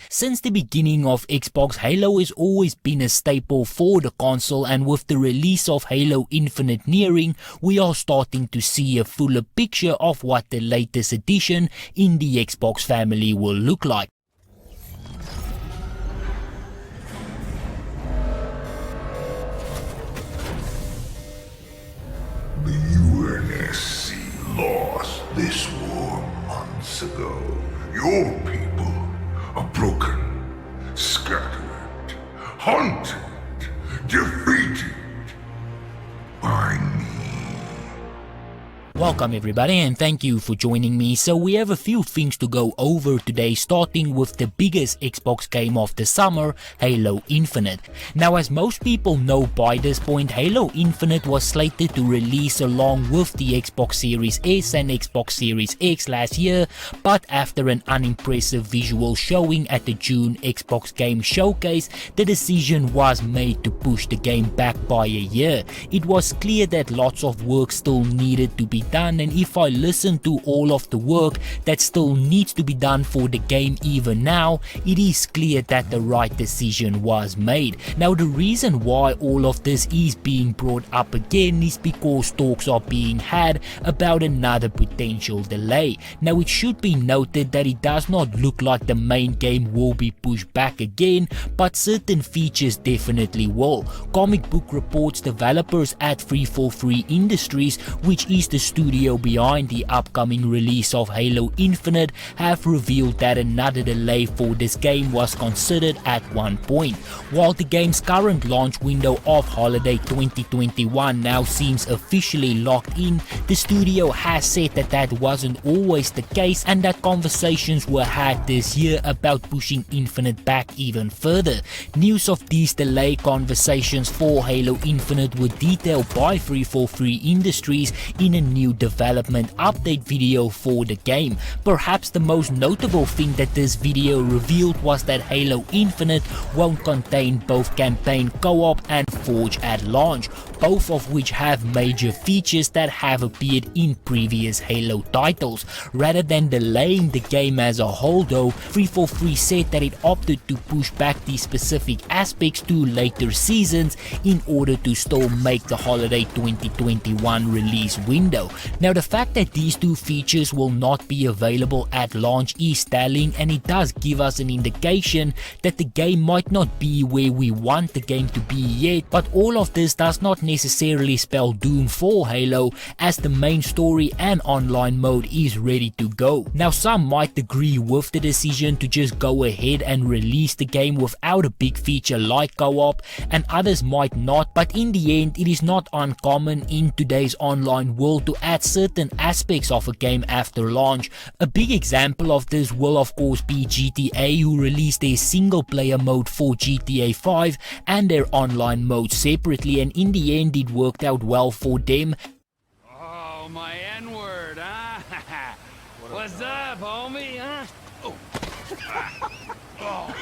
Since the beginning of Xbox, Halo has always been a staple for the console, and with the release of Halo Infinite nearing, we are starting to see a fuller picture of what the latest edition in the Xbox family will look like. The UNSC lost this war months ago. Your people are broken, scattered, hunted, defeated by me. Welcome everybody, and thank you for joining me. So we have a few things to go over today, starting with the biggest Xbox game of the summer, Halo Infinite. Now, as most people know by this point, Halo Infinite was slated to release along with the Xbox Series S and Xbox Series X last year, but after an unimpressive visual showing at the June Xbox Game Showcase, the decision was made to push the game back by a year. It was clear that lots of work still needed to be done, and if I listen to all of the work that still needs to be done for the game even now, it is clear that the right decision was made. Now, the reason why all of this is being brought up again is because talks are being had about another potential delay. Now, it should be noted that it does not look like the main game will be pushed back again, but certain features definitely will. Comic Book Reports developers at 343 Industries, which is the studio behind the upcoming release of Halo Infinite, have revealed that another delay for this game was considered at one point. While the game's current launch window of holiday 2021 now seems officially locked in, the studio has said that that wasn't always the case, and that conversations were had this year about pushing Infinite back even further. News of these delay conversations for Halo Infinite were detailed by 343 Industries in a new development update video for the game. Perhaps the most notable thing that this video revealed was that Halo Infinite won't contain both campaign co-op and Forge at launch, both of which have major features that have appeared in previous Halo titles. Rather than delaying the game as a whole though, 343 said that it opted to push back these specific aspects to later seasons in order to still make the holiday 2021 release window. Now, the fact that these two features will not be available at launch is telling, and it does give us an indication that the game might not be where we want the game to be yet, but all of this does not necessarily spell doom for Halo, as the main story and online mode is ready to go. Now, some might agree with the decision to just go ahead and release the game without a big feature like co-op, and others might not, but in the end it is not uncommon in today's online world to add certain aspects of a game after launch. A big example of this will of course be GTA, who released their single player mode for GTA 5 and their online mode separately, and in the end it worked out well for them. Oh, my N-word, huh? What's up, homie, huh? Oh. Oh.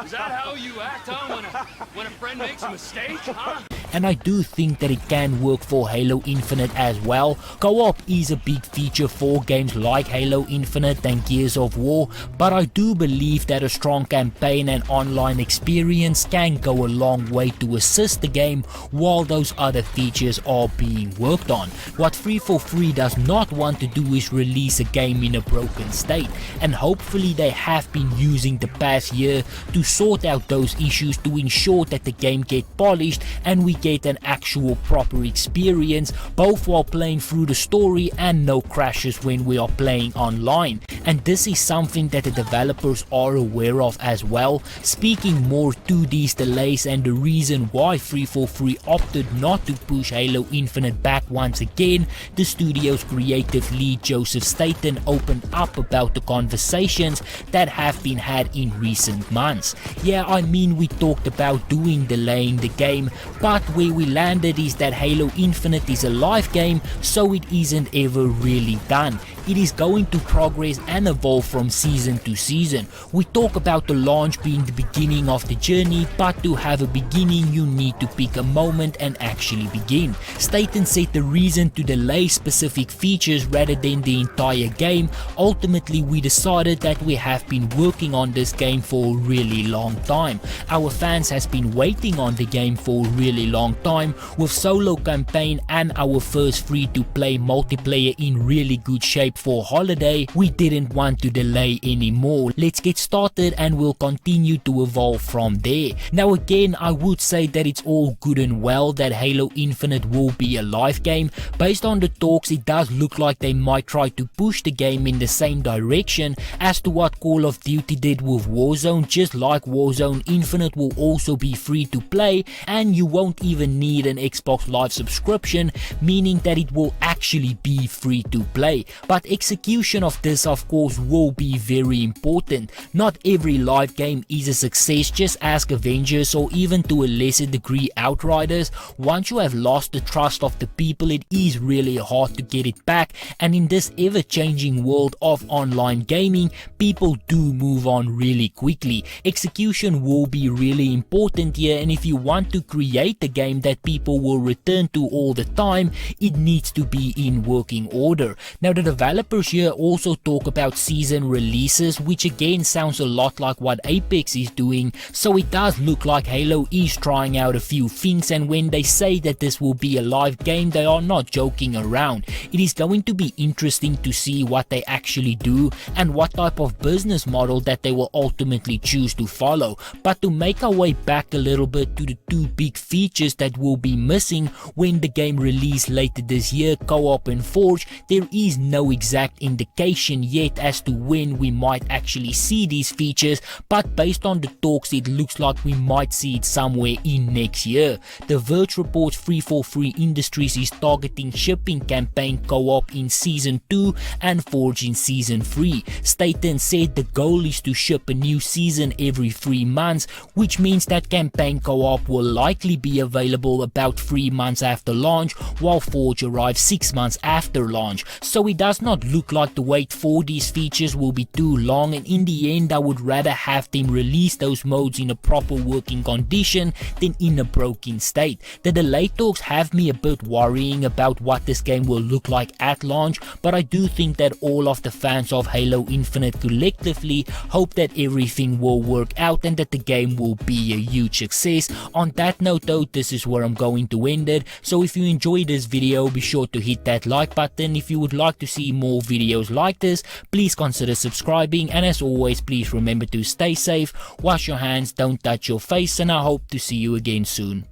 Is that how you act, huh? When a friend makes a mistake, huh? And I do think that it can work for Halo Infinite as well. Co-op is a big feature for games like Halo Infinite and Gears of War, but I do believe that a strong campaign and online experience can go a long way to assist the game while those other features are being worked on. What 343 does not want to do is release a game in a broken state, and hopefully they have been using the past year to sort out those issues to ensure that the game gets polished and we get an actual proper experience, both while playing through the story and no crashes when we are playing online. And this is something that the developers are aware of as well. Speaking more to these delays and the reason why 343 opted not to push Halo Infinite back once again, the studio's creative lead Joseph Staten opened up about the conversations that have been had in recent months. Yeah, I mean, we talked about delaying the game, but where we landed is that Halo Infinite is a live game, so it isn't ever really done. it is going to progress and evolve from season to season. We talk about the launch being the beginning of the journey, but to have a beginning you need to pick a moment and actually begin. Staten said the reason to delay specific features rather than the entire game, ultimately we decided that we have been working on this game for a really long time. Our fans has been waiting on the game for a really long time, with solo campaign and our first free-to-play multiplayer in really good shape for holiday. We didn't want to delay anymore. Let's get started and we'll continue to evolve from there. Now again, I would say that it's all good and well that Halo Infinite will be a live game. Based on the talks, it does look like they might try to push the game in the same direction as to what Call of Duty did with Warzone. Just like Warzone, Infinite will also be free to play and you won't even need an Xbox Live subscription, meaning that it will actually be free to play. But execution of this of course will be very important. Not every live game is a success, just ask Avengers or even to a lesser degree Outriders. Once you have lost the trust of the people, it is really hard to get it back, and in this ever changing world of online gaming, people do move on really quickly. Execution will be really important here, and if you want to create a game that people will return to all the time, it needs to be in working order. Now the developers here also talk about season releases, which again sounds a lot like what Apex is doing, so it does look like Halo is trying out a few things, and when they say that this will be a live game, they are not joking around. It is going to be interesting to see what they actually do and what type of business model that they will ultimately choose to follow. But to make our way back a little bit to the two big features that will be missing when the game release later this year, Co-op and Forge, there is no exact indication yet as to when we might actually see these features, but based on the talks it looks like we might see it somewhere in next year. The Verge reports 343 Industries is targeting shipping campaign co-op in season 2 and Forge in season 3. Staten said the goal is to ship a new season every 3 months, which means that campaign co-op will likely be available about 3 months after launch, while Forge arrives 6 months after launch. So it does not look like the wait for these features will be too long, and in the end I would rather have them release those modes in a proper working condition than in a broken state. The delay talks have me a bit worrying about what this game will look like at launch, but I do think that all of the fans of Halo Infinite collectively hope that everything will work out and that the game will be a huge success. On that note though, this is where I'm going to end it, so if you enjoyed this video, be sure to hit that like button. If you would like to see more videos like this, please consider subscribing, and as always, please remember to stay safe, wash your hands, don't touch your face, and I hope to see you again soon.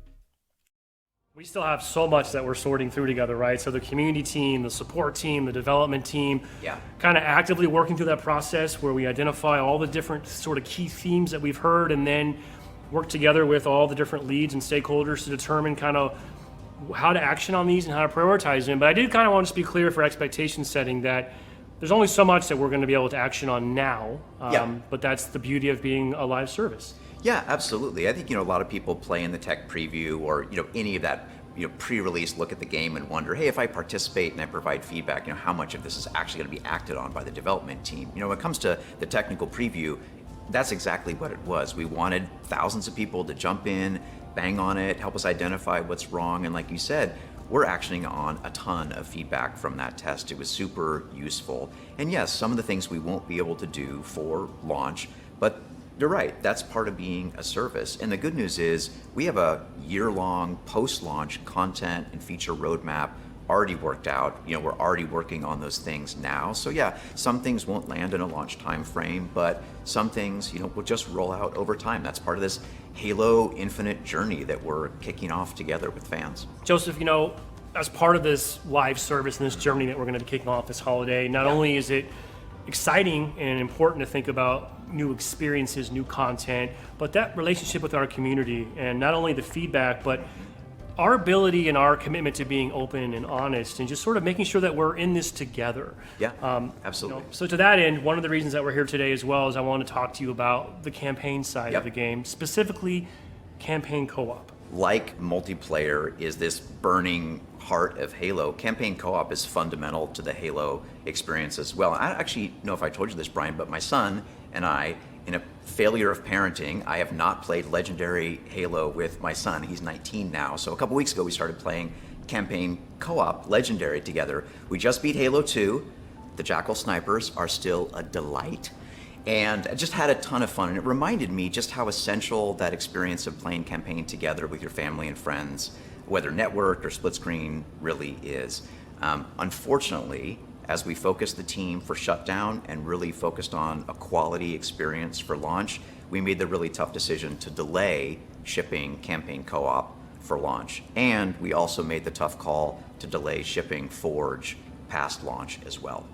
We still have so much that we're sorting through together, right? So the community team, the support team, the development team, kind of actively working through that process where we identify all the different sort of key themes that we've heard and then work together with all the different leads and stakeholders to determine kind of how to action on these and how to prioritize them. But I do kind of want to be clear for expectation setting that there's only so much that we're going to be able to action on now, but that's the beauty of being a live service. Yeah, absolutely. I think, a lot of people play in the tech preview or, any of that, pre-release look at the game and wonder, hey, if I participate and I provide feedback, how much of this is actually going to be acted on by the development team? When it comes to the technical preview, that's exactly what it was. We wanted thousands of people to jump in, bang on it, help us identify what's wrong. And like you said, we're actioning on a ton of feedback from that test. It was super useful. And yes, some of the things we won't be able to do for launch, but you're right, that's part of being a service. And the good news is we have a year-long post-launch content and feature roadmap already worked out. We're already working on those things now. So yeah, some things won't land in a launch time frame, but some things, will just roll out over time. That's part of this Halo Infinite journey that we're kicking off together with fans. Joseph, as part of this live service and this journey that we're going to be kicking off this holiday, not only is it exciting and important to think about new experiences, new content, but that relationship with our community and not only the feedback, but our ability and our commitment to being open and honest and just sort of making sure that we're in this together. Yeah, absolutely. So to that end, one of the reasons that we're here today as well is I want to talk to you about the campaign side of the game, specifically campaign co-op. Like multiplayer is this burning heart of Halo, campaign co-op is fundamental to the Halo experience as well. I don't actually know if I told you this, Brian, but my son and I, in a failure of parenting, I have not played Legendary Halo with my son. He's 19 now. So a couple weeks ago, we started playing campaign co-op Legendary together. We just beat Halo 2. The Jackal Snipers are still a delight. And I just had a ton of fun. And it reminded me just how essential that experience of playing campaign together with your family and friends, whether networked or split screen, really is. Unfortunately, as we focused the team for shutdown and really focused on a quality experience for launch, we made the really tough decision to delay shipping campaign co-op for launch. And we also made the tough call to delay shipping Forge past launch as well.